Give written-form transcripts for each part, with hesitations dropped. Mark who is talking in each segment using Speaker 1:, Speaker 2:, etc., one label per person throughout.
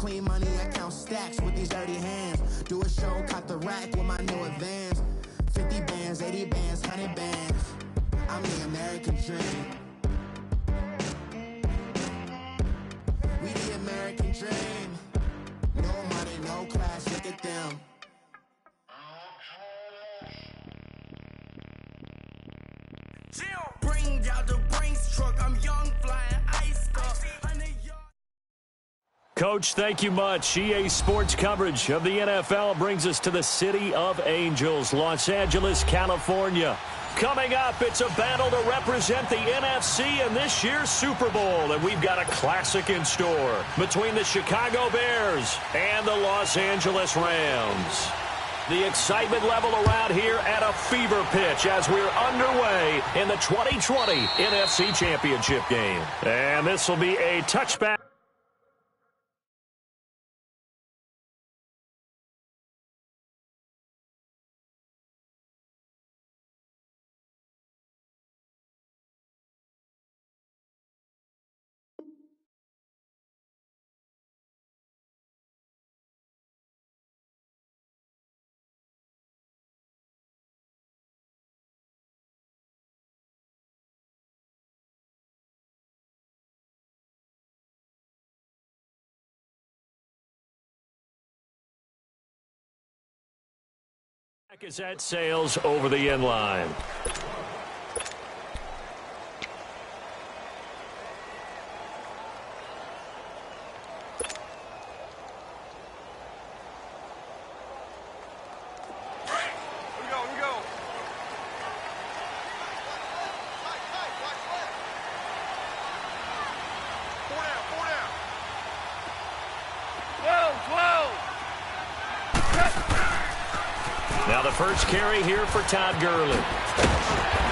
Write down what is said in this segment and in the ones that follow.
Speaker 1: clean money, I count stacks with these dirty hands. Do a show, caught the rack with my new advance. 50 bands, 80 bands, 100 bands. I'm the American dream. We the American dream. No money, no class, look at them. Bring out the Brinks truck, I'm young, flying ice cup.
Speaker 2: Coach, thank you much. EA Sports coverage of the NFL brings us to the City of Angels, Los Angeles, California. Coming up, it's a battle to represent the NFC in this year's Super Bowl, and we've got a classic in store between the Chicago Bears and the Los Angeles Rams. The excitement level around here at a fever pitch as we're underway in the 2020 NFC Championship game. And this will be a touchback. Is that sails over the end line. Now the first carry here for Todd Gurley.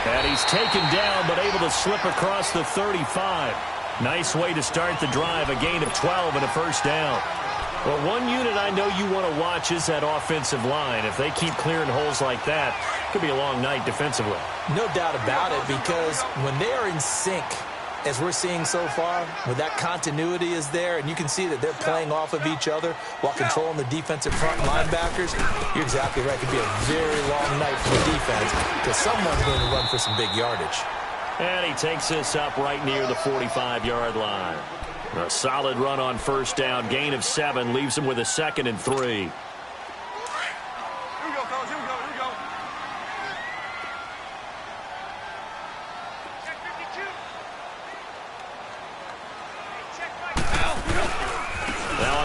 Speaker 2: And he's taken down but able to slip across the 35. Nice way to start the drive, a gain of 12 and a first down. Well, one unit I know you want to watch is that offensive line. If they keep clearing holes like that, it could be a long night defensively.
Speaker 3: No doubt about it, because when they are in sync, as we're seeing so far, where that continuity is there, and you can see that they're playing off of each other while controlling the defensive front linebackers, you're exactly right. It could be a very long night for the defense because someone's going to run for some big yardage.
Speaker 2: And he takes this up right near the 45-yard line. A solid run on first down, gain of 7, leaves him with a 2nd and 3.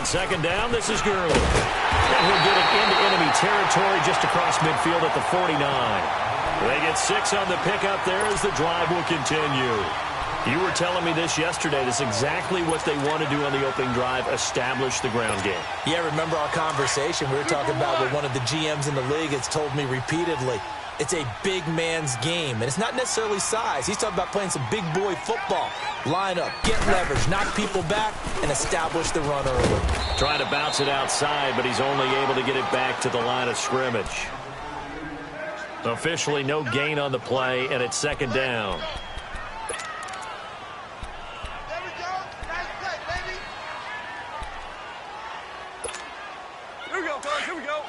Speaker 2: Second down, this is Gurley. And he'll get it into enemy territory just across midfield at the 49. They get 6 on the pickup there as the drive will continue. You were telling me this yesterday. This is exactly what they want to do on the opening drive, establish the ground game.
Speaker 3: Yeah, remember our conversation. We were talking about what one of the GMs in the league has told me repeatedly. It's a big man's game, and it's not necessarily size. He's talking about playing some big boy football. Line up, get leverage, knock people back, and establish the run early.
Speaker 2: Trying to bounce it outside, but he's only able to get it back to the line of scrimmage. Officially no gain on the play, and it's second down.
Speaker 4: There we go. Nice play, baby. Here we go, guys. Here we go.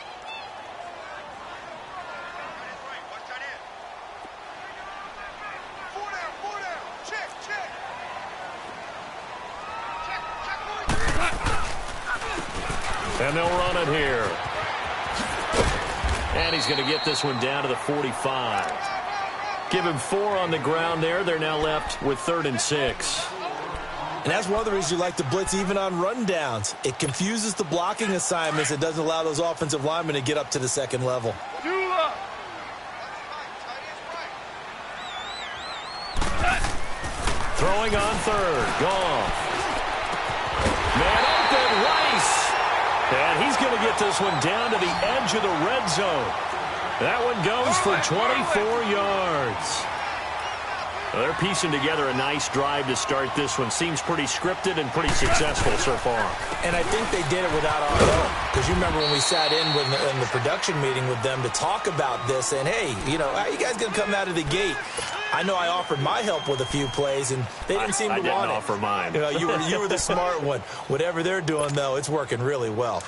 Speaker 2: And they'll run it here. And he's going to get this one down to the 45. Give him 4 on the ground there. They're now left with 3rd and 6.
Speaker 3: And that's one of the reasons you like to blitz even on rundowns. It confuses the blocking assignments. It doesn't allow those offensive linemen to get up to the second level.
Speaker 2: Throwing on 3rd. Goff. Man open, Rice. And he's going to get this one down to the edge of the red zone. That one goes for 24 yards. They're piecing together a nice drive to start this one. Seems pretty scripted and pretty successful so far.
Speaker 3: And I think they did it without our help. Because you remember when we sat in the production meeting with them to talk about this, and hey, you know, how are you guys going to come out of the gate? I know I offered my help with a few plays, and they didn't seem to want it. I
Speaker 2: didn't offer mine.
Speaker 3: You know, you were the smart one. Whatever they're doing, though, it's working really well.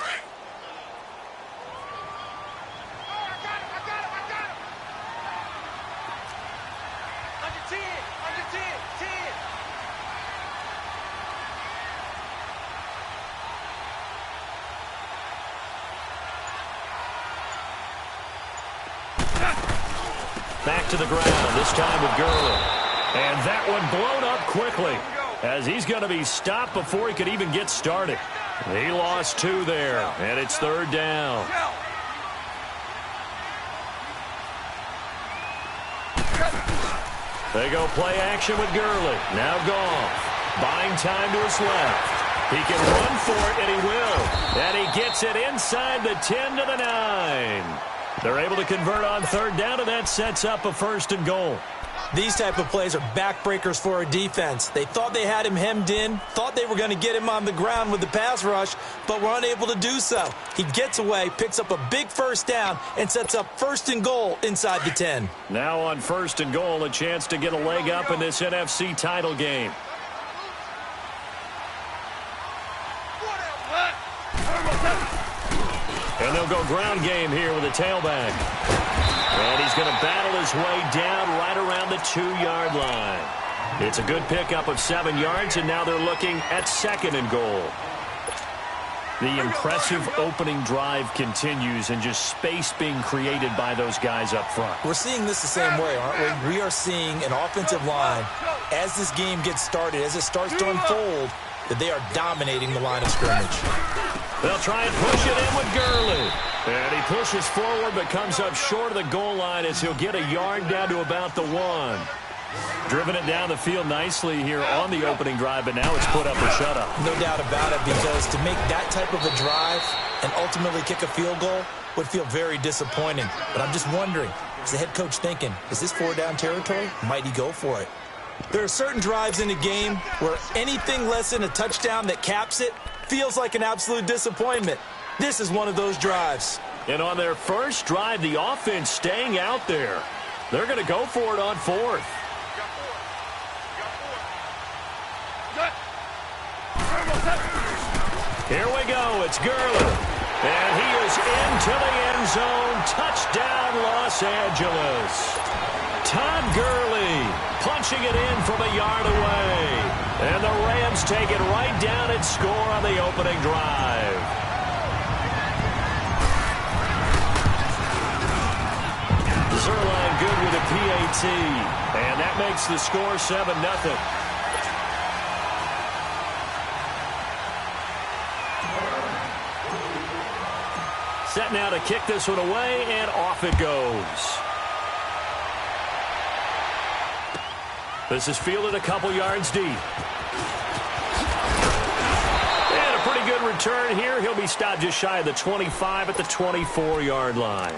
Speaker 2: Back to the ground, this time with Gurley. And that one blown up quickly as he's going to be stopped before he could even get started. He lost 2 there, and it's 3rd down. They go play action with Gurley. Now Goff, buying time to his left. He can run for it, and he will. And he gets it inside the 10 to the 9. They're able to convert on 3rd down, and that sets up a 1st and goal.
Speaker 3: These type of plays are backbreakers for a defense. They thought they had him hemmed in, thought they were going to get him on the ground with the pass rush, but were unable to do so. He gets away, picks up a big 1st down, and sets up 1st and goal inside the 10.
Speaker 2: Now on 1st and goal, a chance to get a leg up in this NFC title game. And they'll go ground game here with a tailback. And he's going to battle his way down right around the 2-yard line. It's a good pickup of 7 yards, and now they're looking at 2nd and goal. The impressive opening drive continues, and just space being created by those guys up front.
Speaker 3: We're seeing this the same way, aren't we? We are seeing an offensive line, as this game gets started, as it starts to unfold, that they are dominating the line of scrimmage.
Speaker 2: They'll try and push it in with Gurley. And he pushes forward but comes up short of the goal line as he'll get a yard down to about the 1. Driven it down the field nicely here on the opening drive, but now it's put up or shut up.
Speaker 3: No doubt about it, because to make that type of a drive and ultimately kick a field goal would feel very disappointing. But I'm just wondering, is the head coach thinking, is this 4-down territory? Might he go for it? There are certain drives in a game where anything less than a touchdown that caps it feels like an absolute disappointment. This is one of those drives.
Speaker 2: And on their first drive, the offense staying out there. They're going to go for it on 4th. Here we go. It's Gurley. And he is into the end zone. Touchdown, Los Angeles. Todd Gurley punching it in from a yard away. And the Rams take it right down and score on the opening drive. Zerline good with a PAT. And that makes the score 7-0. Set now to kick this one away, and off it goes. This is fielded a couple yards deep. And a pretty good return here. He'll be stopped just shy of the 25 at the 24-yard line.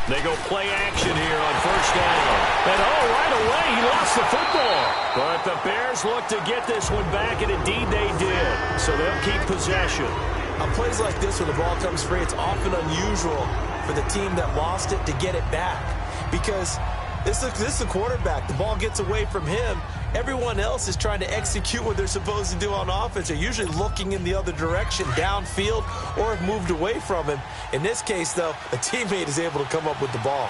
Speaker 2: They go play action here on 1st down. And right away, he lost the football. But the Bears look to get this one back, and indeed they did. So they'll keep possession.
Speaker 3: On plays like this where the ball comes free, it's often unusual for the team that lost it to get it back. Because this is the quarterback. The ball gets away from him. Everyone else is trying to execute what they're supposed to do on offense. They're usually looking in the other direction, downfield, or have moved away from him. In this case, though, a teammate is able to come up with the ball.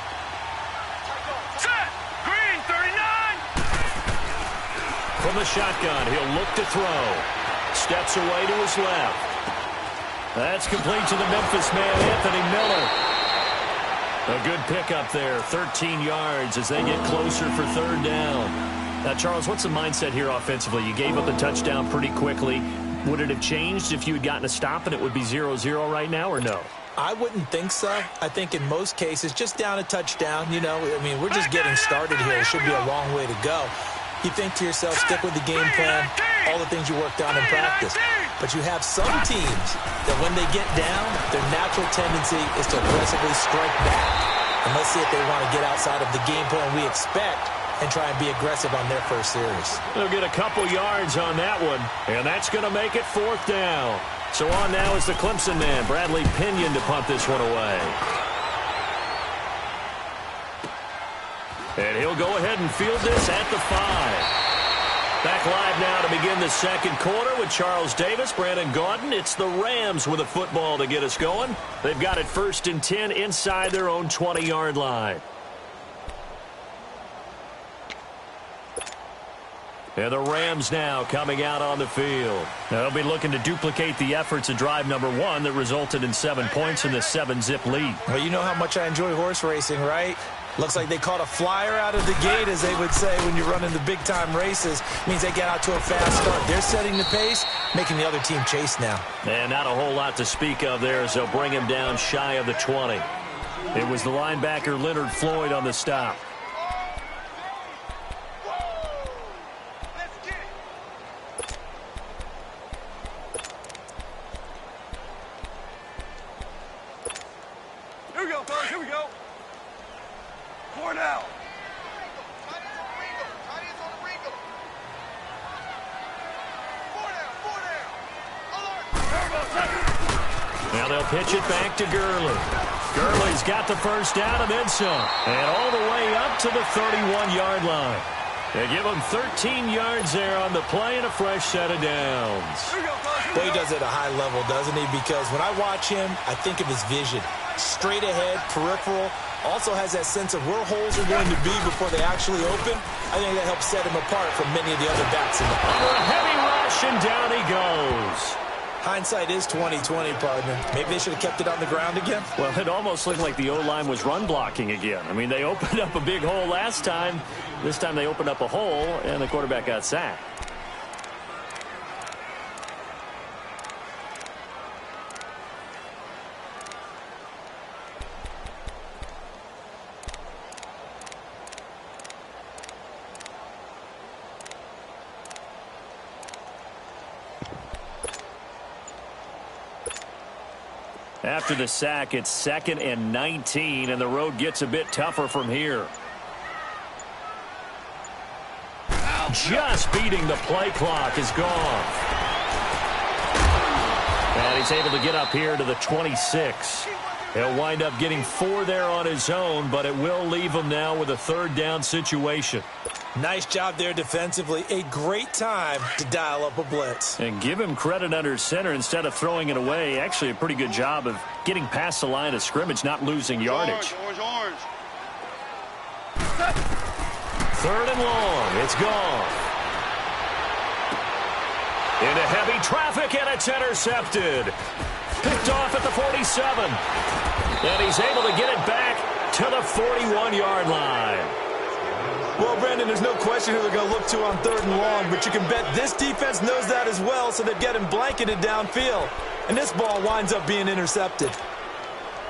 Speaker 4: Set! Green, 39!
Speaker 2: From the shotgun, he'll look to throw. Steps away to his left. That's complete to the Memphis man, Anthony Miller. A good pickup there, 13 yards as they get closer for 3rd down. Now, Charles, what's the mindset here offensively? You gave up the touchdown pretty quickly. Would it have changed if you had gotten a stop and it would be 0-0 right now, or no?
Speaker 3: I wouldn't think so. I think in most cases, just down a touchdown, you know, I mean, we're just getting started here. It should be a long way to go. You think to yourself, stick with the game plan, all the things you worked on in practice. But you have some teams that when they get down, their natural tendency is to aggressively strike back. And let's see if they want to get outside of the game plan we expect and try and be aggressive on their first series.
Speaker 2: They'll get a couple yards on that one, and that's going to make it 4th down. So on now is the Clemson man, Bradley Pinion, to punt this one away. And he'll go ahead and field this at the 5. Back live now to begin the second quarter with Charles Davis, Brandon Gaudin. It's the Rams with a football to get us going. They've got it 1st and 10 inside their own 20-yard line. And the Rams now coming out on the field. They'll be looking to duplicate the efforts of drive number 1 that resulted in 7 points in the 7-zip lead.
Speaker 3: Well, you know how much I enjoy horse racing, right? Looks like they caught a flyer out of the gate, as they would say when you're running the big-time races. Means they get out to a fast start. They're setting the pace, making the other team chase now.
Speaker 2: And not a whole lot to speak of there, as they'll bring him down shy of the 20. It was the linebacker Leonard Floyd on the stop.
Speaker 4: Here we go, fellas. Here we go. 4 now.
Speaker 2: Now they'll pitch it back to Gurley. Gurley's got the first down and then some. And all the way up to the 31-yard line. They give him 13 yards there on the play and a fresh set of downs.
Speaker 3: Well, he does it at a high level, doesn't he? Because when I watch him, I think of his vision. Straight ahead, peripheral. Also has that sense of where holes are going to be before they actually open. I think that helps set him apart from many of the other backs in the
Speaker 2: Under a heavy rush, and down he goes.
Speaker 3: Hindsight is 20/20, partner. Maybe they should have kept it on the ground again.
Speaker 2: Well, it almost looked like the O-line was run blocking again. I mean, they opened up a big hole last time. This time they opened up a hole, and the quarterback got sacked. After the sack, it's 2nd and 19, and the road gets a bit tougher from here. Just beating the play clock is gone. And he's able to get up here to the 26. He'll wind up getting 4 there on his own, but it will leave him now with a 3rd down situation.
Speaker 3: Nice job there defensively. A great time to dial up a blitz.
Speaker 2: And give him credit under center instead of throwing it away. Actually, a pretty good job of getting past the line of scrimmage, not losing yardage.
Speaker 4: Orange.
Speaker 2: 3rd and long. It's gone. Into heavy traffic, and it's intercepted. Picked off at the 47. And he's able to get it back to the 41-yard line.
Speaker 3: Well, Brandon, there's no question who they're going to look to on 3rd and long, but you can bet this defense knows that as well, so they're getting blanketed downfield. And this ball winds up being intercepted.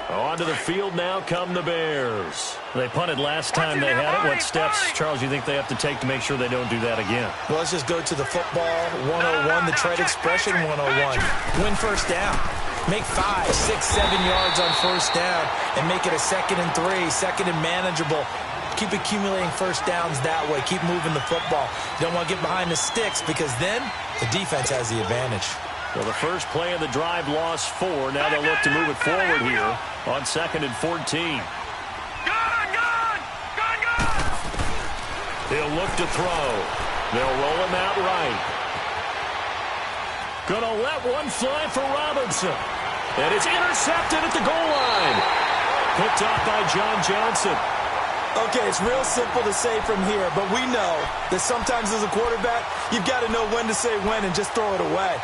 Speaker 2: Onto the field now come the Bears. They punted last time they had it. What steps, Charles, you think they have to take to make sure they don't do that again?
Speaker 3: Well, let's just go to the football 101, the trade expression 101. Win first down. Make 5, 6, 7 yards on first down and make it a 2nd and 3, 2nd and manageable. Keep accumulating first downs that way. Keep moving the football. You don't want to get behind the sticks because then the defense has the advantage.
Speaker 2: Well, the first play of the drive lost 4. Now they'll look to move it forward here on 2nd and 14.
Speaker 4: Gun!
Speaker 2: He'll look to throw. They'll roll him out right. Gonna let one fly for Robinson. And it's intercepted at the goal line. Picked off by John Johnson.
Speaker 3: Okay, it's real simple to say from here, but we know that sometimes as a quarterback, you've got to know when to say when and just throw it away.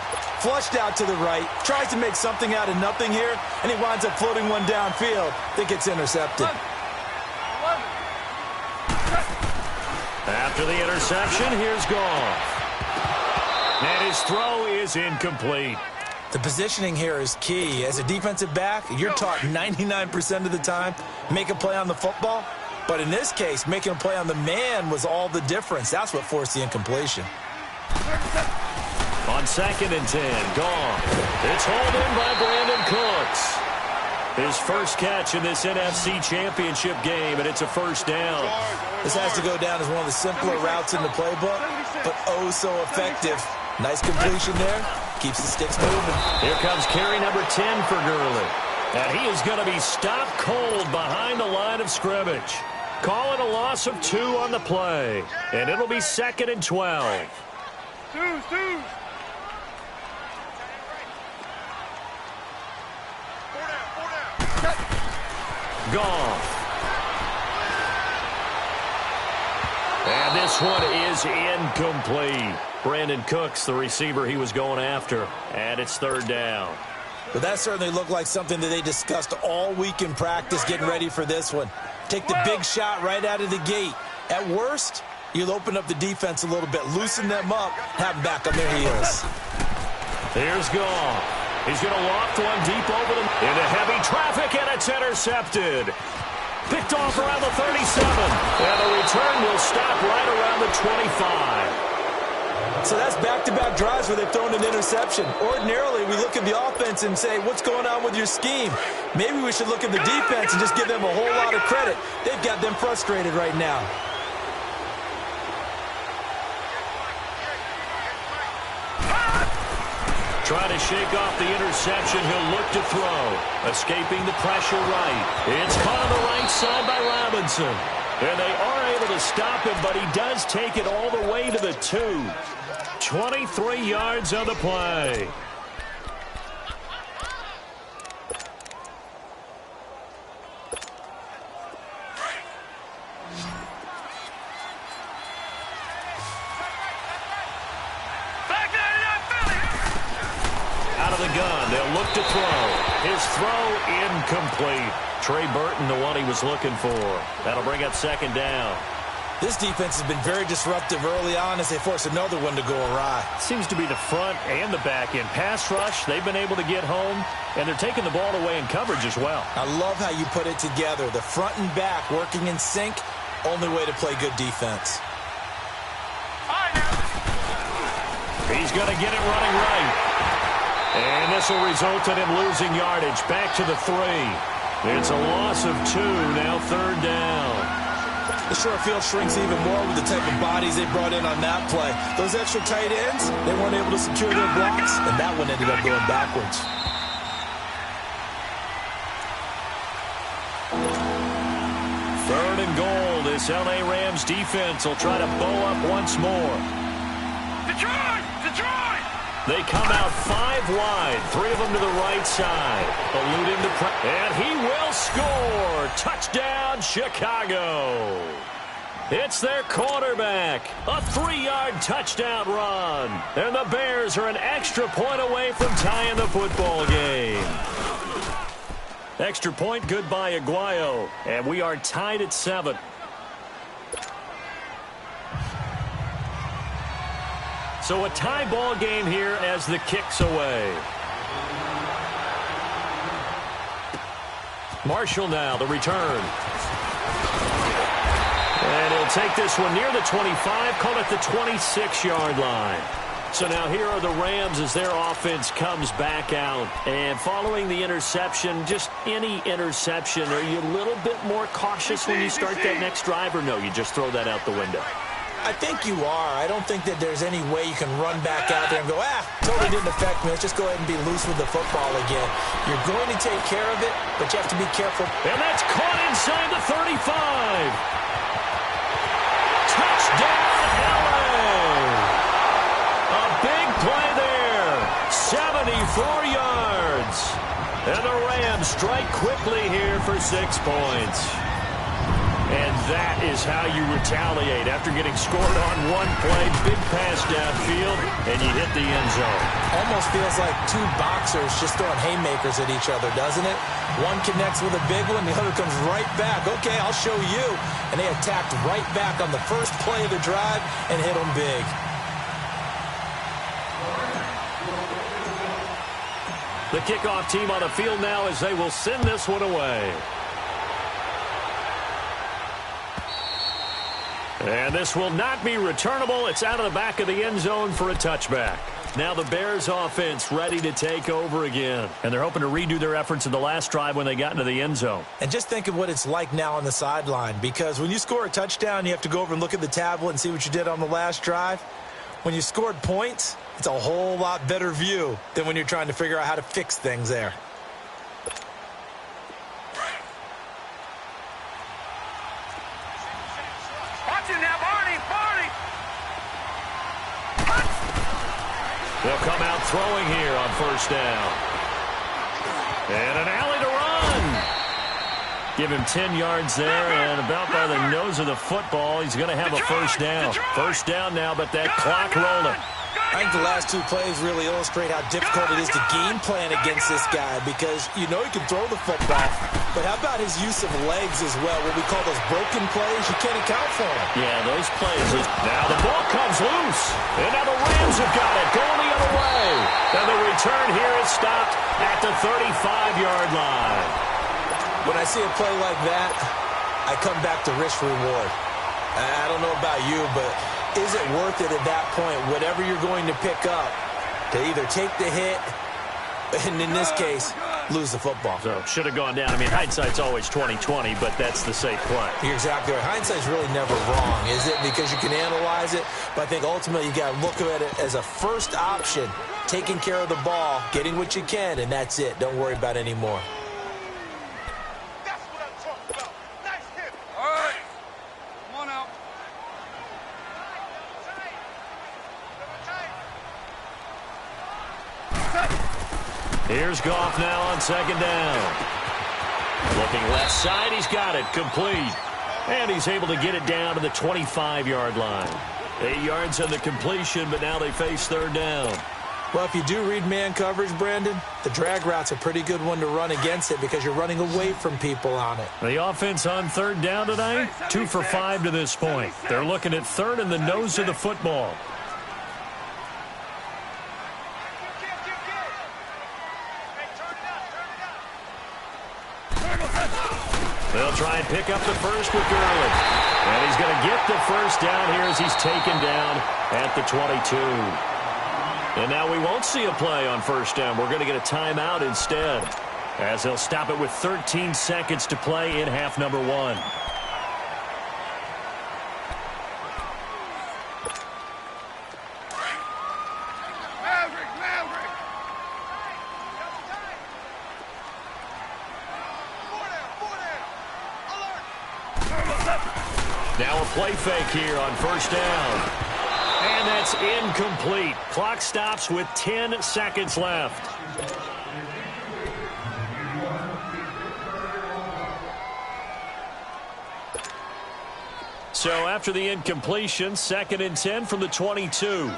Speaker 3: Flushed out to the right, tries to make something out of nothing here, and he winds up floating one downfield that gets intercepted.
Speaker 2: After the interception, here's Goff. And his throw is incomplete.
Speaker 3: The positioning here is key. As a defensive back, you're taught 99% of the time, make a play on the football. But in this case, making a play on the man was all the difference. That's what forced the incompletion.
Speaker 2: On 2nd and 10, gone. It's hauled in by Brandon Cooks. His first catch in this NFC Championship game, and it's a first down.
Speaker 3: This has to go down as one of the simpler routes in the playbook, but oh so effective. Nice completion there. Keeps the sticks moving.
Speaker 2: Here comes carry number 10 for Gurley. And he is going to be stopped cold behind the line of scrimmage. Call it a loss of 2 on the play. And it'll be 2nd and 12. Goff. And this one is incomplete. Brandon Cooks, the receiver he was going after. And it's 3rd down.
Speaker 3: But that certainly looked like something that they discussed all week in practice getting ready for this one. Take the big shot right out of the gate. At worst, you'll open up the defense a little bit, loosen them up, have them back on their heels.
Speaker 2: Here's Goff. He's going to loft one deep over them into heavy traffic, and it's intercepted. Picked off around the 37, and the return will stop right around the 25.
Speaker 3: So that's back-to-back drives where they've thrown an interception. Ordinarily, we look at the offense and say, what's going on with your scheme? Maybe we should look at the defense and just give them a whole lot of credit. They've got them frustrated right now.
Speaker 2: Trying to shake off the interception. He'll look to throw. Escaping the pressure right. It's caught on the right side by Robinson. And they are able to stop him, but he does take it all the way to the 2. 23 yards on the play. Out of the gun, they'll look to throw. His throw incomplete. Trey Burton, the one he was looking for. That'll bring up 2nd down.
Speaker 3: This defense has been very disruptive early on as they force another one to go awry.
Speaker 2: Seems to be the front and the back end. Pass rush, they've been able to get home, and they're taking the ball away in coverage as well.
Speaker 3: I love how you put it together. The front and back working in sync, only way to play good defense.
Speaker 2: He's going to get it running right. And this will result in him losing yardage. Back to the 3. It's a loss of 2, now 3rd down.
Speaker 3: The short field shrinks even more with the type of bodies they brought in on that play. Those extra tight ends, they weren't able to secure their blocks, and that one ended up going backwards.
Speaker 2: Third and goal. This L.A. Rams defense will try to bow up once more.
Speaker 4: Detroit! Detroit!
Speaker 2: They come out 5 wide, 3 of them to the right side. Eluding the press. And he will score. Touchdown, Chicago. It's their quarterback. A 3-yard touchdown run. And the Bears are an extra point away from tying the football game. Extra point, good by Aguayo. And we are tied at 7. So a tie ball game here as the kick's away. Marshall now, the return. And he'll take this one near the 25, call it the 26-yard line. So now here are the Rams as their offense comes back out. And following the interception, just any interception, are you a little bit more cautious when you start that next drive, or no, you just throw that out the window?
Speaker 3: I think you are. I don't think that there's any way you can run back out there and go, totally didn't affect me. Let's just go ahead and be loose with the football again. You're going to take care of it, but you have to be careful.
Speaker 2: And that's caught inside the 35. Touchdown, LA. A big play there. 74 yards. And the Rams strike quickly here for 6 points. And that is how you retaliate after getting scored on one play. Big pass downfield, and you hit the end zone.
Speaker 3: Almost feels like 2 boxers just throwing haymakers at each other, doesn't it? One connects with a big one, the other comes right back. Okay, I'll show you. And they attacked right back on the first play of the drive and hit them big.
Speaker 2: The kickoff team on the field now as they will send this one away. And this will not be returnable. It's out of the back of the end zone for a touchback. Now the Bears offense ready to take over again. And they're hoping to redo their efforts in the last drive when they got into the end zone.
Speaker 3: And just think of what it's like now on the sideline, because when you score a touchdown, you have to go over and look at the tablet and see what you did on the last drive. When you scored points, it's a whole lot better view than when you're trying to figure out how to fix things there.
Speaker 2: They'll come out throwing here on first down. And an alley to run. Give him 10 yards there, and about by the nose of the football, he's going to have a first down. First down now, but that clock rolling.
Speaker 3: I think the last two plays really illustrate how difficult it is to game plan against this guy, because you know he can throw the football, but how about his use of legs as well? What we call those broken plays, you can't account for them.
Speaker 2: Yeah, those plays. Now the ball comes loose, and now the Rams have got it, going the other way. And the return here is stopped at the 35-yard line.
Speaker 3: When I see a play like that, I come back to risk reward. I don't know about you, but is it worth it at that point, whatever you're going to pick up, to either take the hit, and in this case, lose the football?
Speaker 2: So, should have gone down. I mean, hindsight's always 20/20, but that's the safe play.
Speaker 3: You're exactly right. Hindsight's really never wrong, is it? Because you can analyze it, but I think ultimately you got to look at it as a first option, taking care of the ball, getting what you can, and that's it. Don't worry about any more.
Speaker 2: Here's Goff now on second down. Looking left side, he's got it, complete. And he's able to get it down to the 25-yard line. 8 yards on the completion, but now they face third down.
Speaker 3: Well, if you do read man coverage, Brandon, the drag route's a pretty good one to run against it because you're running away from people on it.
Speaker 2: The offense on third down tonight, 2 for 5 to this point. They're looking at third in the nose of the football. They'll try and pick up the first with Gurley. And he's going to get the first down here as he's taken down at the 22. And now we won't see a play on first down. We're going to get a timeout instead, as they'll stop it with 13 seconds to play in half number 1. Now a play fake here on first down. And that's incomplete. Clock stops with 10 seconds left. So after the incompletion, 2nd and 10 from the 22.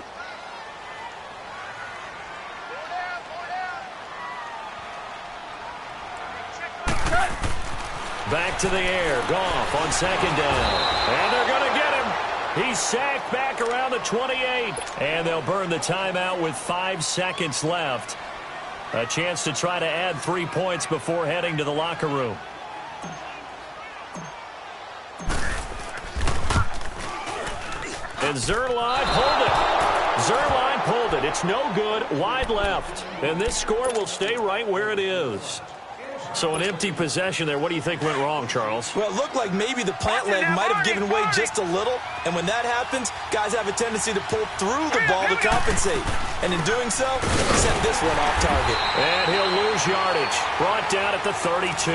Speaker 2: Back to the air. Goff on second down. And they're going to get him. He's sacked back around the 28. And they'll burn the timeout with 5 seconds left. A chance to try to add 3 points before heading to the locker room. And Zuerlein pulled it. Zuerlein pulled it. It's no good. Wide left. And this score will stay right where it is. So an empty possession there. What do you think went wrong, Charles?
Speaker 3: Well, it looked like maybe the plant leg might have given way just a little. And when that happens, guys have a tendency to pull through the ball to compensate. And in doing so, sent this one off target.
Speaker 2: And he'll lose yardage. Brought down at the 32.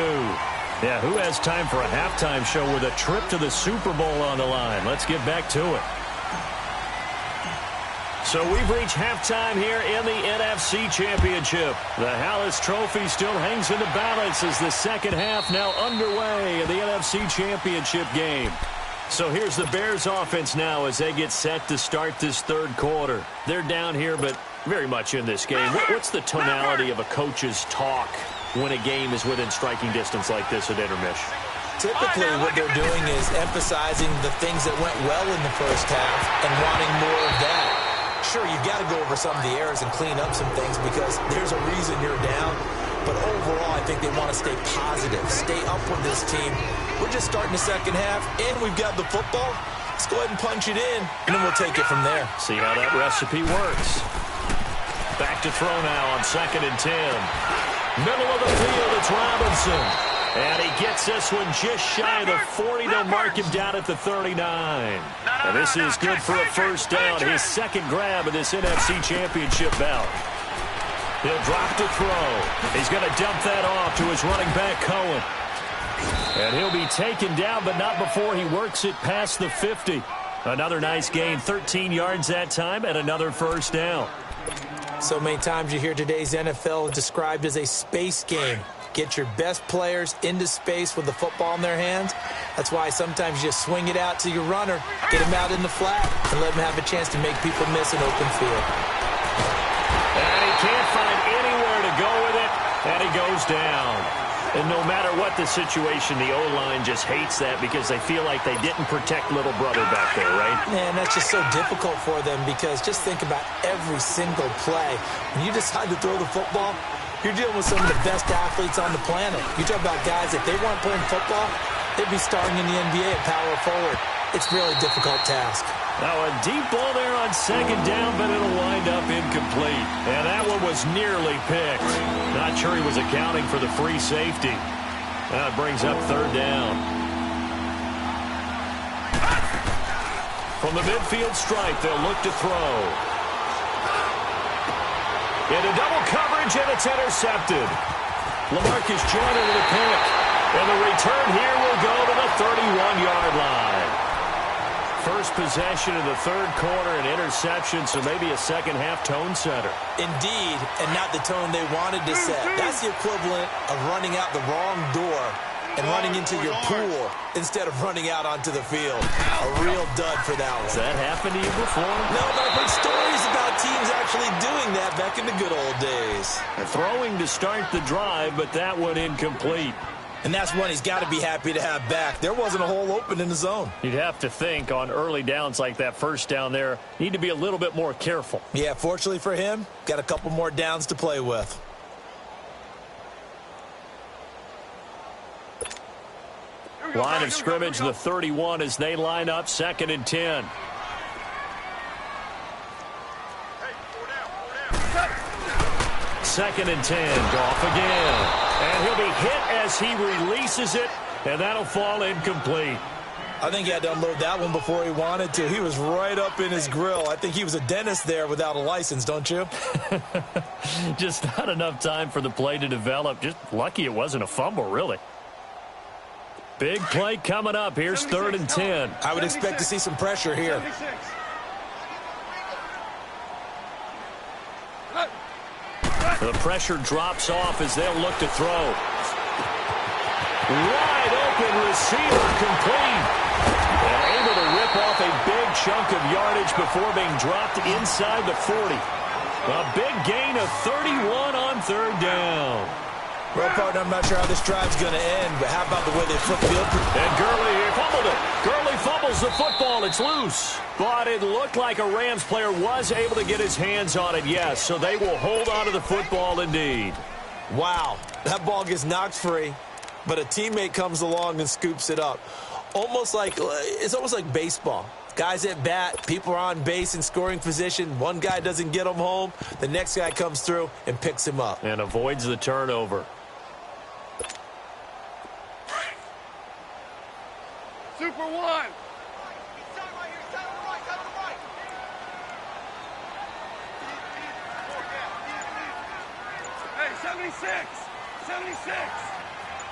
Speaker 2: Yeah, who has time for a halftime show with a trip to the Super Bowl on the line? Let's get back to it. So we've reached halftime here in the NFC Championship. The Hallis Trophy still hangs in the balance as the second half now underway in the NFC Championship game. So here's the Bears offense now as they get set to start this third quarter. They're down here, but very much in this game. What's the tonality of a coach's talk when a game is within striking distance like this at intermission?
Speaker 3: Typically, what they're doing is emphasizing the things that went well in the first half and wanting more of that. sure, you've got to go over some of the errors and clean up some things because there's a reason you're down. But overall, I think they want to stay positive, stay up with this team. We're just starting the second half, and we've got the football. Let's go ahead and punch it in, and then we'll take it from there.
Speaker 2: See how that recipe works. Back to throw now on 2nd and 10. Middle of the field, it's Robinson. And he gets this one just shy of the 40. They'll mark him down at the 39. And this is good for a first down. His second grab of this NFC Championship bout. He'll drop to throw. He's going to dump that off to his running back, Cohen. And he'll be taken down, but not before he works it past the 50. Another nice gain, 13 yards that time, and another first down.
Speaker 3: So many times you hear today's NFL described as a space game. Get your best players into space with the football in their hands. That's why sometimes you just swing it out to your runner, get him out in the flat, and let him have a chance to make people miss an open field.
Speaker 2: And he can't find anywhere to go with it, and he goes down. And no matter what the situation, the O-line just hates that because they feel like they didn't protect little brother back there, right?
Speaker 3: Man, that's just so difficult for them because just think about every single play. When you decide to throw the football, you're dealing with some of the best athletes on the planet. You talk about guys, if they weren't playing football, they'd be starting in the NBA at power forward. It's a really difficult task.
Speaker 2: Now a deep ball there on 2nd down, but it'll wind up incomplete. And that one was nearly picked. Not sure he was accounting for the free safety. That brings up 3rd down. From the midfield stripe, they'll look to throw. Into double coverage, and it's intercepted. LaMarcus Joyner with a pick. And the return here will go to the 31-yard line. First possession of the 3rd quarter, an interception, so maybe a second-half tone setter.
Speaker 3: Indeed, and not the tone they wanted to set. That's the equivalent of running out the wrong door and running into your pool instead of running out onto the field. A real dud for that one.
Speaker 2: Has that happened to you before?
Speaker 3: No, but I've heard stories about teams actually doing that back in the good old days.
Speaker 2: Throwing to start the drive, but that one incomplete.
Speaker 3: And that's one he's got to be happy to have back. There wasn't a hole open in the zone.
Speaker 2: You'd have to think on early downs like that first down there, need to be a little bit more careful.
Speaker 3: Yeah, fortunately for him, got a couple more downs to play with.
Speaker 2: Line of scrimmage, the 31 as they line up, 2nd and 10. Second and 10, Goff again. And he'll be hit as he releases it, and that'll fall incomplete.
Speaker 3: I think he had to unload that one before he wanted to. He was right up in his grill. I think he was a dentist there without a license, don't you?
Speaker 2: Just not enough time for the play to develop. Just lucky it wasn't a fumble, really. Big play coming up. Here's 3rd and 10.
Speaker 3: I would expect to see some pressure here.
Speaker 2: The pressure drops off as they'll look to throw. Wide open receiver complete. And able to rip off a big chunk of yardage before being dropped inside the 40. A big gain of 31 on 3rd down.
Speaker 3: Well, partner, I'm not sure how this drive's going to end, but how about the way they flip field?
Speaker 2: And Gurley here fumbled it. Gurley fumbles the football. It's loose. But it looked like a Rams player was able to get his hands on it, yes. So they will hold on to the football indeed.
Speaker 3: Wow, that ball gets knocked free, but a teammate comes along and scoops it up. It's almost like baseball. Guys at bat, people are on base in scoring position. One guy doesn't get him home. The next guy comes through and picks him up.
Speaker 2: And avoids the turnover.
Speaker 4: Super one. Hey, 76. 76.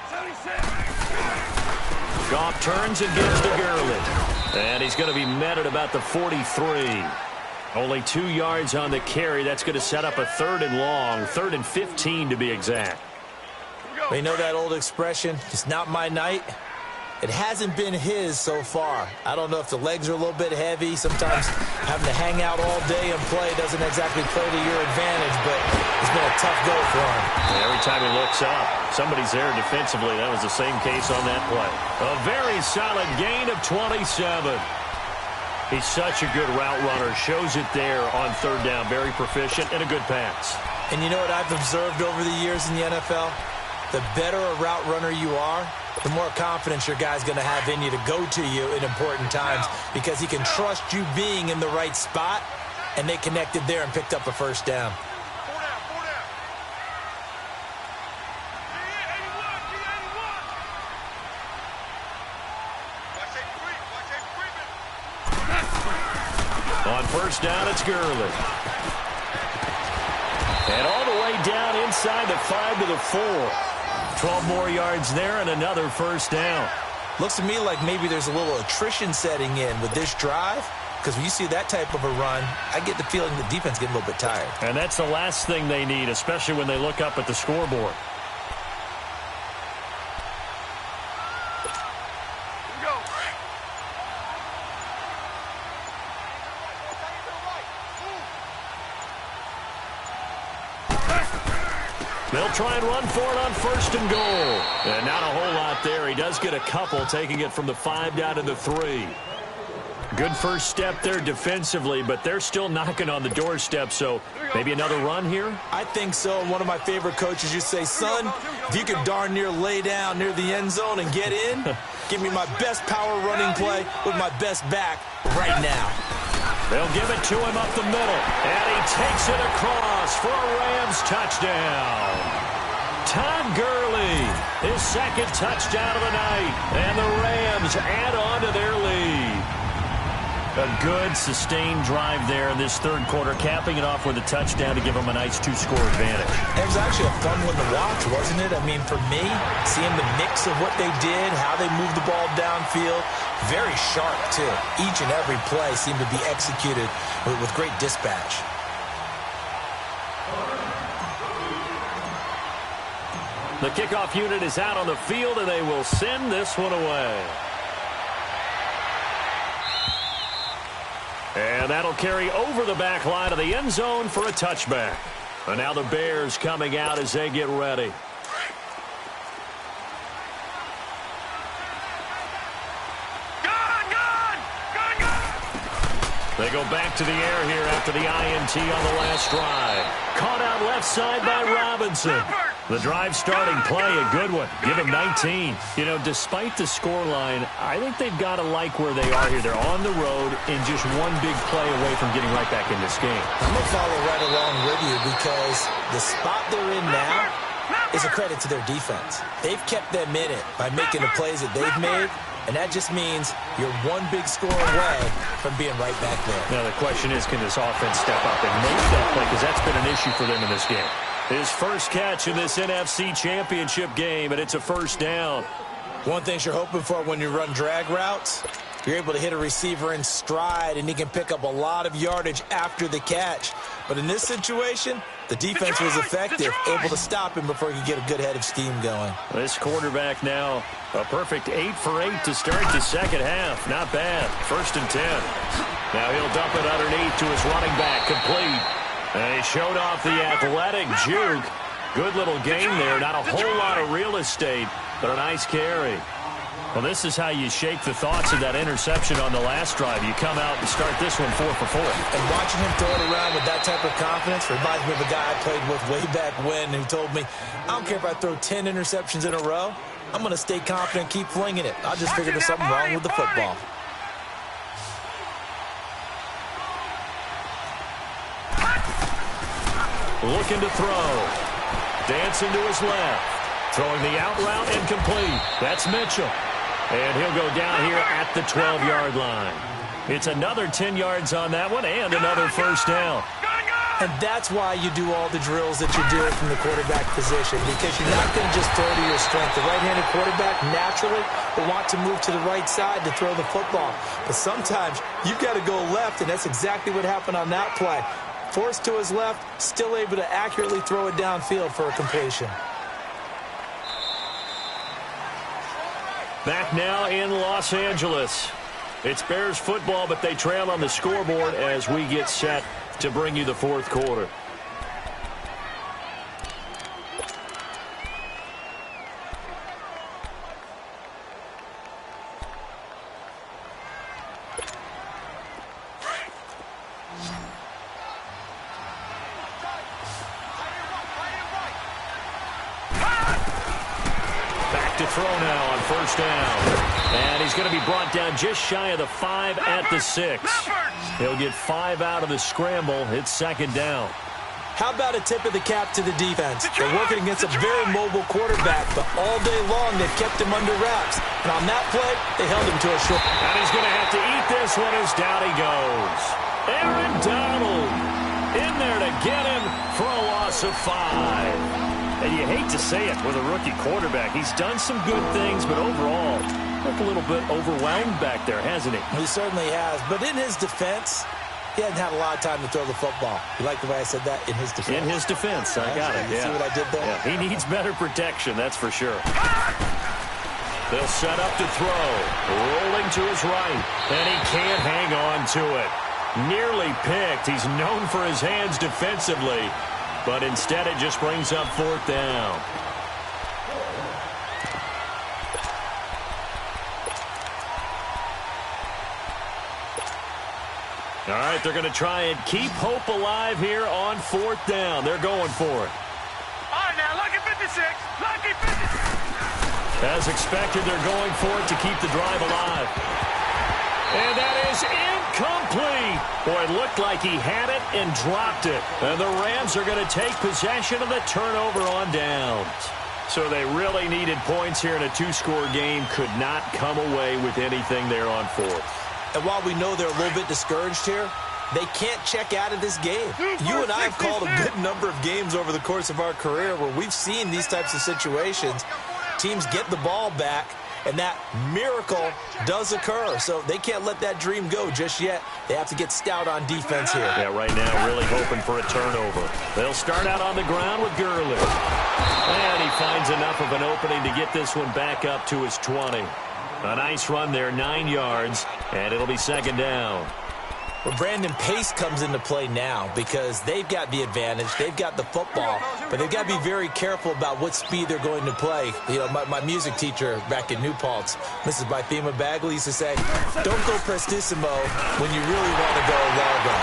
Speaker 4: 76.
Speaker 2: Goff turns and gives to Gurley. And he's going to be met at about the 43. Only 2 yards on the carry. That's going to set up a 3rd and long. 3rd and 15 to be exact.
Speaker 3: You know that old expression, it's not my night? It hasn't been his so far. I don't know if the legs are a little bit heavy. Sometimes having to hang out all day and play doesn't exactly play to your advantage, but it's been a tough go for him.
Speaker 2: And every time he looks up, somebody's there defensively. That was the same case on that play. A very solid gain of 27. He's such a good route runner. Shows it there on third down. Very proficient and a good pass.
Speaker 3: And you know what I've observed over the years in the NFL? The better a route runner you are, the more confidence your guy's going to have in you to go to you in important times because he can trust you being in the right spot, and they connected there and picked up a first down.
Speaker 2: On first down, it's Gurley. And all the way down inside the 5 to the 4. 12 more yards there and another first down.
Speaker 3: Looks to me like maybe there's a little attrition setting in with this drive, because when you see that type of a run, I get the feeling the defense getting a little bit tired.
Speaker 2: And that's the last thing they need, especially when they look up at the scoreboard. They'll try and run for it on first and goal. And not a whole lot there. He does get a couple, taking it from the 5 down to the 3. Good first step there defensively, but they're still knocking on the doorstep, so maybe another run here?
Speaker 3: I think so. And one of my favorite coaches used to say, son, if you could darn near lay down near the end zone and get in, give me my best power running play with my best back right now.
Speaker 2: They'll give it to him up the middle, and he takes it across for a Rams touchdown. Todd Gurley, his second touchdown of the night, and the Rams add on to their lead. A good, sustained drive there in this third quarter, capping it off with a touchdown to give them a nice 2-score advantage.
Speaker 3: It was actually a fun one to watch, wasn't it? I mean, for me, seeing the mix of what they did, how they moved the ball downfield, very sharp, too. Each and every play seemed to be executed with great dispatch.
Speaker 2: The kickoff unit is out on the field, and they will send this one away. And that'll carry over the back line of the end zone for a touchback. And now the Bears coming out as they get ready. They go back to the air here after the INT on the last drive. Caught out left side by Robinson. The drive starting play, a good one. Give him 19. You know, despite the scoreline, I think they've got to like where they are here. They're on the road and just one big play away from getting right back in this game.
Speaker 3: I'm going to follow right along with you because the spot they're in now is a credit to their defense. They've kept them in it by making the plays that they've made, and that just means you're one big score away from being right back there.
Speaker 2: Now the question is, can this offense step up and make that play? Because that's been an issue for them in this game. His first catch in this NFC Championship game, and it's a first down.
Speaker 3: One thing you're hoping for when you run drag routes, you're able to hit a receiver in stride, and he can pick up a lot of yardage after the catch. But in this situation, the defense was effective, able to stop him before he could get a good head of steam going.
Speaker 2: This quarterback now a perfect 8 for 8 to start the second half. Not bad. First and 10. Now he'll dump it underneath to his running back, complete. And he showed off the athletic juke. Good little game there. Not a whole lot of real estate, but a nice carry. Well, this is how you shake the thoughts of that interception on the last drive. You come out and start this one 4 for 4.
Speaker 3: And watching him throw it around with that type of confidence reminds me of a guy I played with way back when who told me, I don't care if I throw 10 interceptions in a row. I'm going to stay confident and keep flinging it. I just figured there's something wrong with the football.
Speaker 2: Looking to throw. Dancing to his left. Throwing the out route and complete. That's Mitchell. And he'll go down here at the 12-yard line. It's another 10 yards on that one and another first down.
Speaker 3: And that's why you do all the drills that you're doing from the quarterback position, because you're not going to just throw to your strength. The right-handed quarterback naturally will want to move to the right side to throw the football. But sometimes you've got to go left, and that's exactly what happened on that play. Forced to his left, still able to accurately throw it downfield for a completion.
Speaker 2: Back now in Los Angeles. It's Bears football, but they trail on the scoreboard as we get set to bring you the fourth quarter. throw now on first down. And he's going to be brought down just shy of the 5 at the 6. He'll get 5 out of the scramble. It's second down.
Speaker 3: How about a tip of the cap to the defense? They're working against a very mobile quarterback, but all day long they've kept him under wraps. And on that play, they held him to a short.
Speaker 2: And he's going to have to eat this one as down he goes. Aaron Donald in there to get him for a loss of 5. And you hate to say it with a rookie quarterback. He's done some good things, but overall, looked a little bit overwhelmed back there, hasn't he?
Speaker 3: He certainly has. But in his defense, he hasn't had a lot of time to throw the football. You like the way I said that? In his defense.
Speaker 2: In his defense. I got it.
Speaker 3: You see what I did there?
Speaker 2: Yeah, he needs better protection, that's for sure. They'll set up to throw. Rolling to his right. And he can't hang on to it. Nearly picked. He's known for his hands defensively. But instead it just brings up fourth down. All right, they're going to try and keep hope alive here on fourth down. They're going for it.
Speaker 4: All right, now, lucky 56. Lucky 56.
Speaker 2: As expected, they're going for it to keep the drive alive. And that is incomplete. Boy, it looked like he had it and dropped it. And the Rams are going to take possession of the turnover on downs. So they really needed points here in a 2-score game. Could not come away with anything there on fourth.
Speaker 3: And while we know they're a little bit discouraged here, they can't check out of this game. You and I have called a good number of games over the course of our career where we've seen these types of situations. Teams get the ball back, and that miracle does occur. So they can't let that dream go just yet. They have to get stout on defense here.
Speaker 2: Yeah, right now really hoping for a turnover. They'll start out on the ground with Gurley. And he finds enough of an opening to get this one back up to his 20. A nice run there, 9 yards, and it'll be second down.
Speaker 3: Well, Brandon, pace comes into play now because they've got the advantage. They've got the football, but they've got to be very careful about what speed they're going to play. You know, my music teacher back in New Paltz, Mrs. Bythema Bagley, used to say, don't go prestissimo when you really want to go largo.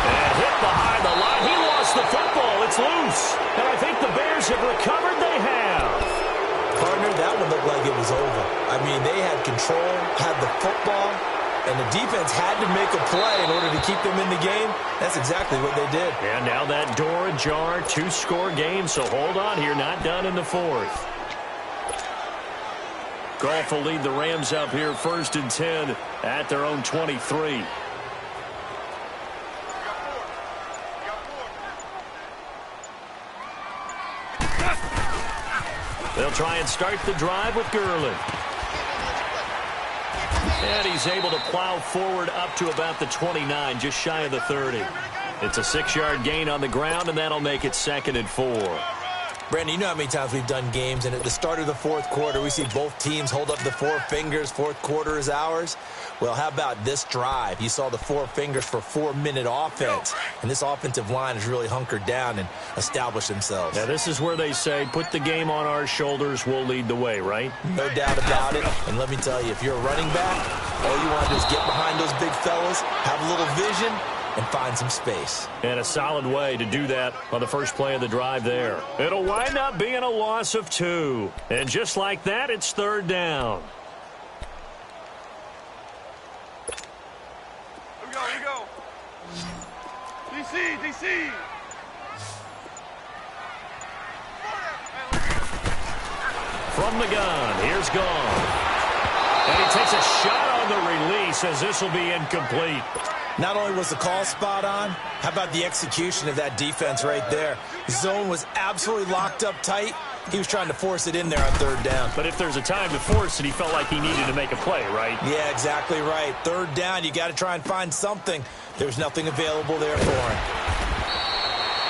Speaker 2: And hit behind the line. He lost the football. It's loose. And I think the Bears have recovered. They have.
Speaker 3: Partner, that one looked like it was over. I mean, they had control, had the football, and the defense had to make a play in order to keep them in the game. That's exactly what they did.
Speaker 2: And now that door ajar, 2-score game, so hold on here, not done in the fourth. Goff will lead the Rams up here 1st and 10 at their own 23. They'll try and start the drive with Gurley. And he's able to plow forward up to about the 29, just shy of the 30. It's a 6-yard gain on the ground, and that'll make it 2nd and 4.
Speaker 3: Brandon, you know how many times we've done games, and at the start of the fourth quarter, we see both teams hold up the 4 fingers, fourth quarter is ours. Well, how about this drive? You saw the 4 fingers for 4-minute offense, and this offensive line has really hunkered down and established themselves.
Speaker 2: Now, this is where they say, put the game on our shoulders, we'll lead the way, right?
Speaker 3: No doubt about it, and let me tell you, if you're a running back, all you want to do is get behind those big fellas, have a little vision, and find some space.
Speaker 2: And a solid way to do that on the first play of the drive there. It'll wind up being a loss of 2. And just like that, it's 3rd down.
Speaker 4: Here we go. DC.
Speaker 2: From the gun, here's Goff. And he takes a shot on the release as this will be incomplete.
Speaker 3: Not only was the call spot on, how about the execution of that defense right there? Zone was absolutely locked up tight. He was trying to force it in there on 3rd down.
Speaker 2: But if there's a time to force it, he felt like he needed to make a play, right?
Speaker 3: Yeah, exactly right. 3rd down, you got to try and find something. There's nothing available there for him.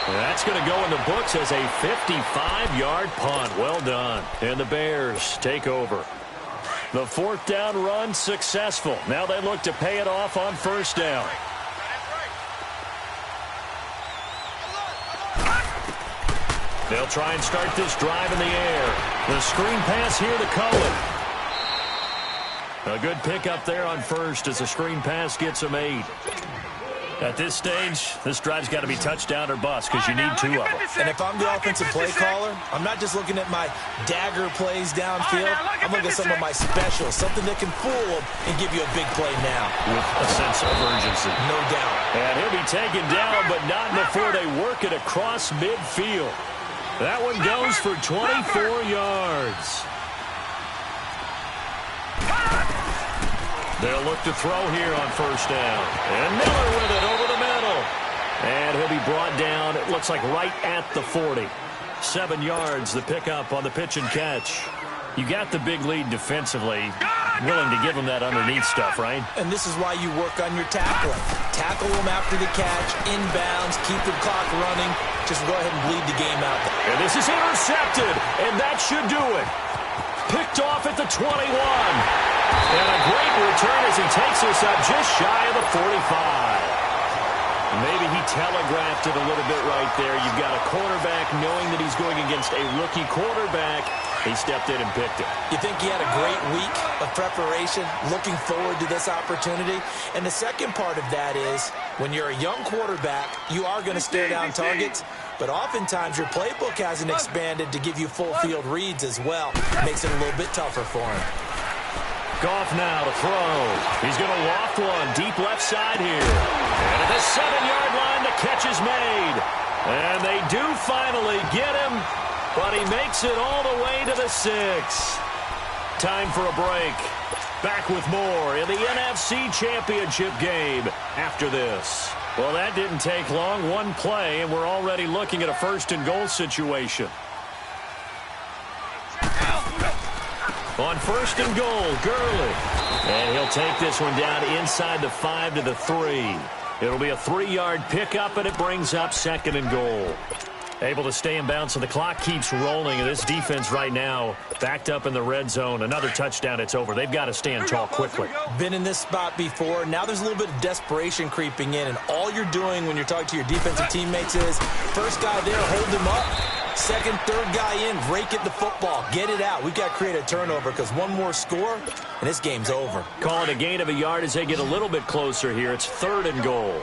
Speaker 2: And that's going to go in the books as a 55-yard punt. Well done. And the Bears take over. The 4th down run successful. Now they look to pay it off on 1st down. They'll try and start this drive in the air. The screen pass here to Cohen. A good pickup there on 1st as the screen pass gets him 8. At this stage, this drive's got to be touchdown or bust because you need two of them.
Speaker 3: And if I'm the offensive play caller, I'm not just looking at my dagger plays downfield. I'm looking at some of my specials, something that can fool them and give you a big play now.
Speaker 2: With a sense of urgency.
Speaker 3: No doubt.
Speaker 2: And he'll be taken down, but not before they work it across midfield. That one goes for 24 yards. They'll look to throw here on first down. And Miller with it over the middle. And he'll be brought down, it looks like right at the 40. 7 yards, the pickup on the pitch and catch. You got the big lead defensively. Willing to give them that underneath stuff, right?
Speaker 3: And this is why you work on your tackling. Tackle them after the catch, inbounds, keep the clock running. Just go ahead and bleed the game out there.
Speaker 2: And this is intercepted, and that should do it. Picked off at the 21. And a great return as he takes us up just shy of the 45. Maybe he telegraphed it a little bit right there. You've got a quarterback knowing that he's going against a rookie quarterback. He stepped in and picked it.
Speaker 3: You think he had a great week of preparation, looking forward to this opportunity? And the second part of that is, when you're a young quarterback, you are going to stare down targets, but oftentimes your playbook hasn't expanded to give you full field reads as well. Makes it a little bit tougher for him.
Speaker 2: Goff now to throw. He's going to loft one deep left side here. And at the 7-yard line, the catch is made. And they do finally get him, but he makes it all the way to the 6. Time for a break. Back with more in the NFC Championship game after this. Well, that didn't take long. One play, and we're already looking at a first-and-goal situation. On first and goal, Gurley. And he'll take this one down inside the 5 to the 3. It'll be a 3-yard pickup, and it brings up second and goal. Able to stay in bounds, so the clock keeps rolling. And this defense right now backed up in the red zone. Another touchdown, it's over. They've got to stand tall quickly.
Speaker 3: Been in this spot before. Now there's a little bit of desperation creeping in. And all you're doing when you're talking to your defensive teammates is, first guy there, hold him up. Second, third guy in, rake at the football. Get it out. We've got to create a turnover because one more score, and this game's over.
Speaker 2: Call it a gain of a yard as they get a little bit closer here. It's third and goal.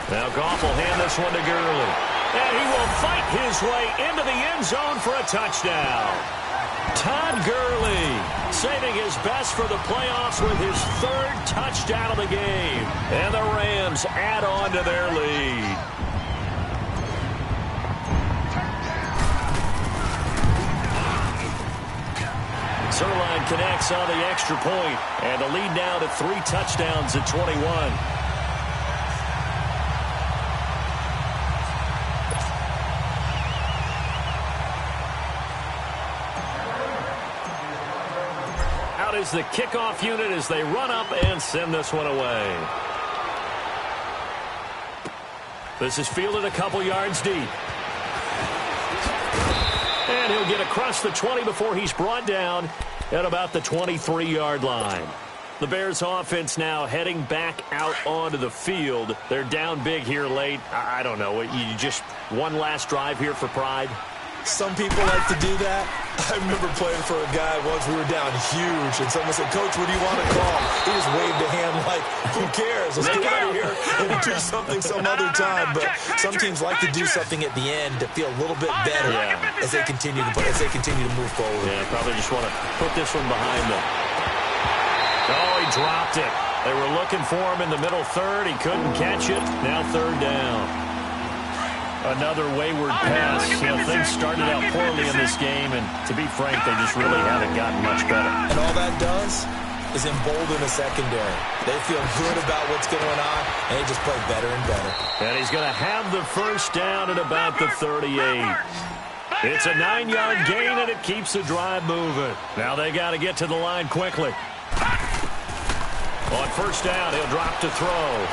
Speaker 2: Now Goff will hand this one to Gurley. And he will fight his way into the end zone for a touchdown. Todd Gurley saving his best for the playoffs with his 3rd touchdown of the game. And the Rams add on to their lead. Zerline connects on the extra point, and the lead now to 3 touchdowns at 21. Is the kickoff unit as they run up and send this one away. This is fielded a couple yards deep. And he'll get across the 20 before he's brought down at about the 23-yard line. The Bears offense now heading back out onto the field. They're down big here late. I don't know. You just one last drive here for pride?
Speaker 3: Some people like to do that. I remember playing for a guy once. We were down huge, and someone said, "Coach, what do you want to call?" He just waved a hand like, "Who cares? Let's get out of here and do something some other time." But some teams like to do something at the end to feel a little bit better as they continue to move forward.
Speaker 2: Yeah, probably just want to put this one behind them. Oh, he dropped it. They were looking for him in the middle third. He couldn't catch it. Now third down. Another wayward pass. You know, things started out poorly in this game, and to be frank, they just really haven't gotten much better.
Speaker 3: And all that does is embolden the secondary. They feel good about what's going on, and they just play better and better.
Speaker 2: And he's going to have the first down at about the 38. It's a 9-yard gain, and it keeps the drive moving. Now they got to get to the line quickly. On first down, he'll drop to throw.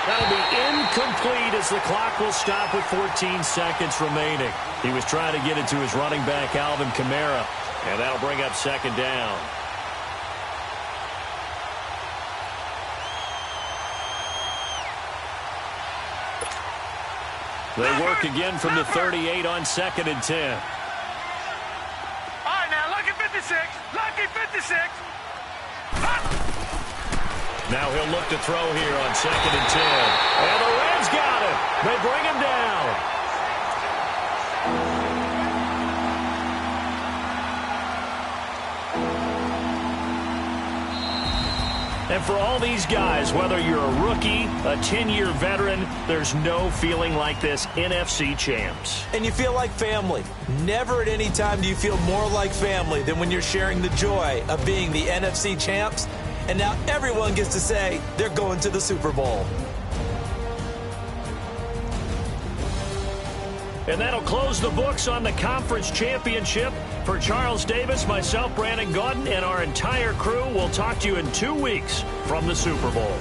Speaker 2: That'll be incomplete as the clock will stop with 14 seconds remaining. He was trying to get it to his running back, Alvin Kamara, and that'll bring up second down. They work again from the 38 on 2nd and 10.
Speaker 4: All right, now look at 56. 56. Lucky 56.
Speaker 2: Now he'll look to throw here on 2nd and 10. And the Reds got him. They bring him down. And for all these guys, whether you're a rookie, a 10-year veteran, there's no feeling like this NFC champs.
Speaker 3: And you feel like family. Never at any time do you feel more like family than when you're sharing the joy of being the NFC champs. And now everyone gets to say they're going to the Super Bowl.
Speaker 2: And that'll close the books on the conference championship. For Charles Davis, myself, Brandon Gaudin, and our entire crew, we'll talk to you in 2 weeks from the Super Bowl.